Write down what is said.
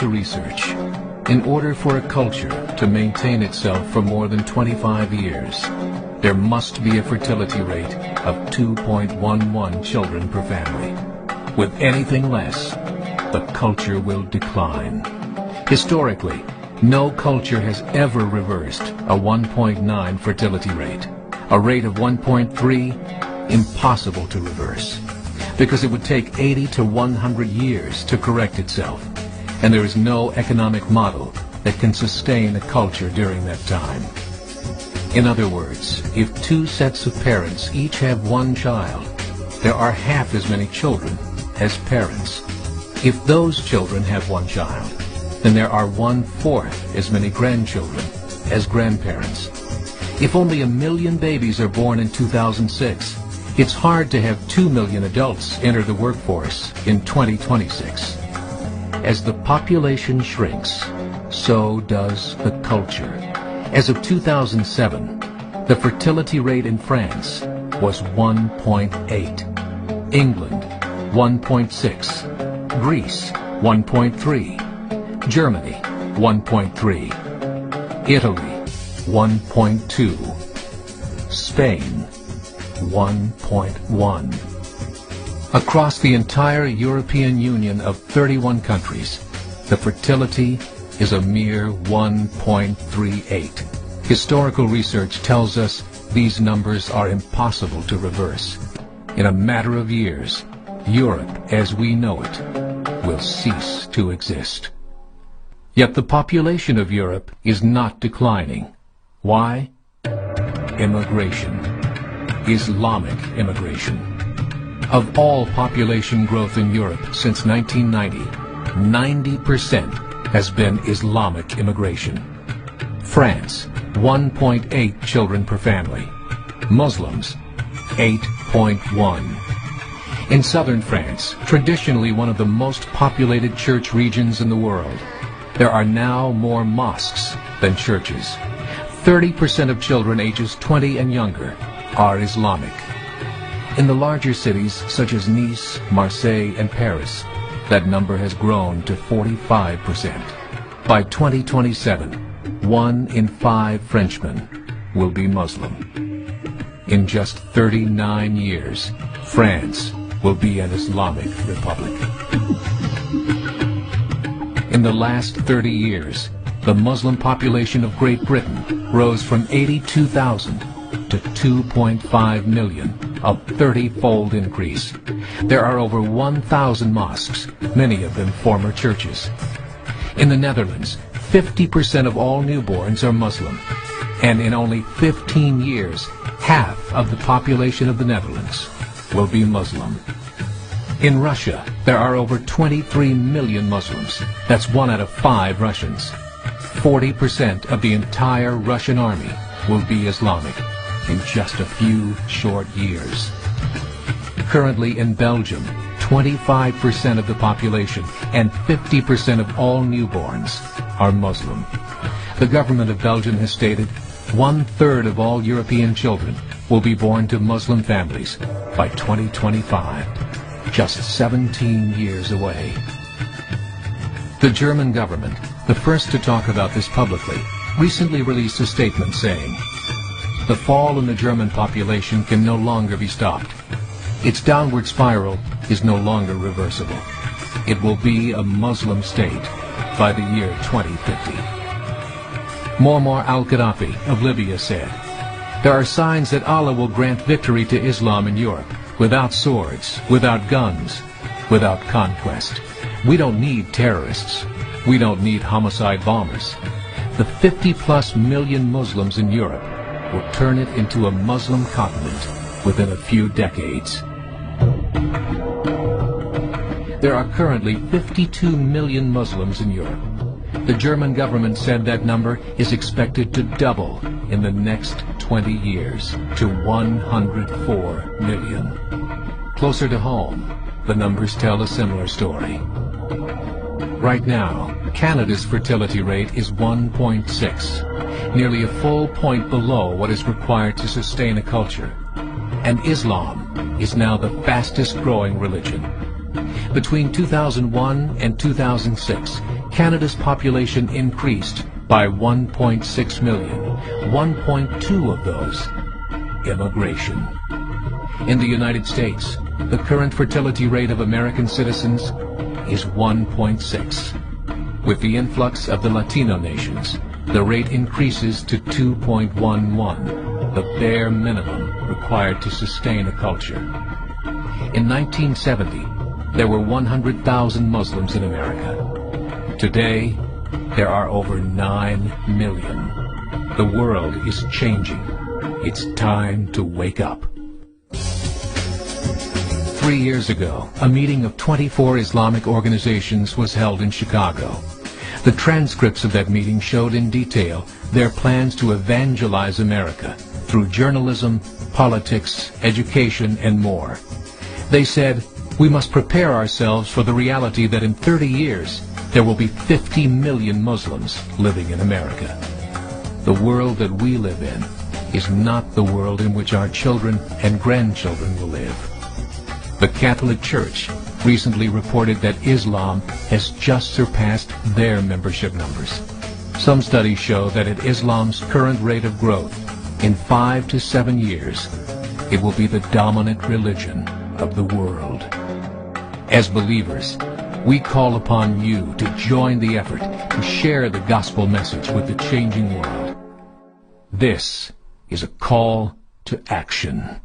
to research. In order for a culture to maintain itself for more than 25 years, there must be a fertility rate of 2.11 children per family. With anything less, the culture will decline. Historically, no culture has ever reversed a 1.9 fertility rate. A rate of 1.3, impossible to reverse, because it would take 80 to 100 years to correct itself, and there is no economic model that can sustain a culture during that time. In other words, if two sets of parents each have one child, there are half as many children as parents. If those children have one child, then there are 1/4 as many grandchildren as grandparents. If only 1 million babies are born in 2006, it's hard to have 2 million adults enter the workforce in 2026. As the population shrinks, so does the culture. As of 2007, the fertility rate in France was 1.8, England 1.6, Greece 1.3, Germany 1.3, Italy 1.2, Spain 1.1. Across the entire European Union of 31 countries, the fertility is a mere 1.38. Historical research tells us these numbers are impossible to reverse. In a matter of years, Europe as we know it will cease to exist. Yet the population of Europe is not declining. Why? Immigration. Islamic immigration. Of all population growth in Europe since 1990, 90% has been Islamic immigration. France, 1.8 children per family. Muslims, 8.1. In southern France, traditionally one of the most populated church regions in the world, there are now more mosques than churches. 30% of children ages 20 and younger are Islamic. In the larger cities such as Nice, Marseille, and Paris, that number has grown to 45%. By 2027, 1 in 5 Frenchmen will be Muslim. In just 39 years, France will be an Islamic republic. In the last 30 years, the Muslim population of Great Britain rose from 82,000 to 2.5 million, a 30-fold increase. There are over 1,000 mosques, many of them former churches. In the Netherlands, 50% of all newborns are Muslim, and in only 15 years, half of the population of the Netherlands will be Muslim. In Russia, there are over 23 million Muslims. That's 1 out of 5 Russians. 40% of the entire Russian army will be Islamic in just a few short years. Currently in Belgium, 25% of the population and 50% of all newborns are Muslim. The government of Belgium has stated 1/3 of all European children will be born to Muslim families by 2025, just 17 years away. The German government, the first to talk about this publicly, recently released a statement saying, "The fall in the German population can no longer be stopped. Its downward spiral is no longer reversible. It will be a Muslim state by the year 2050. Muammar al-Gaddafi of Libya said, "There are signs that Allah will grant victory to Islam in Europe, without swords, without guns, without conquest. We don't need terrorists. We don't need homicide bombers. The 50+ million Muslims in Europe will turn it into a Muslim continent within a few decades." There are currently 52 million Muslims in Europe. The German government said that number is expected to double in the next 20 years to 104 million. Closer to home, the numbers tell a similar story. Right now, Canada's fertility rate is 1.6, nearly a full point below what is required to sustain a culture. And Islam is now the fastest growing religion. Between 2001 and 2006, Canada's population increased by 1.6 million, 1.2 of those immigration. In the United States, the current fertility rate of American citizens is 1.6. With the influx of the Latino nations, the rate increases to 2.11, the bare minimum required to sustain a culture. In 1970, there were 100,000 Muslims in America. Today, there are over 9 million. The world is changing. It's time to wake up. 3 years ago, a meeting of 24 Islamic organizations was held in Chicago. The transcripts of that meeting showed in detail their plans to evangelize America through journalism, politics, education, and more. They said, we must prepare ourselves for the reality that in 30 years, there will be 50 million Muslims living in America. The world that we live in is not the world in which our children and grandchildren will live. The Catholic Church recently reported that Islam has just surpassed their membership numbers. Some studies show that at Islam's current rate of growth, in 5 to 7 years, it will be the dominant religion of the world. As believers, we call upon you to join the effort to share the gospel message with the changing world. This is a call to action.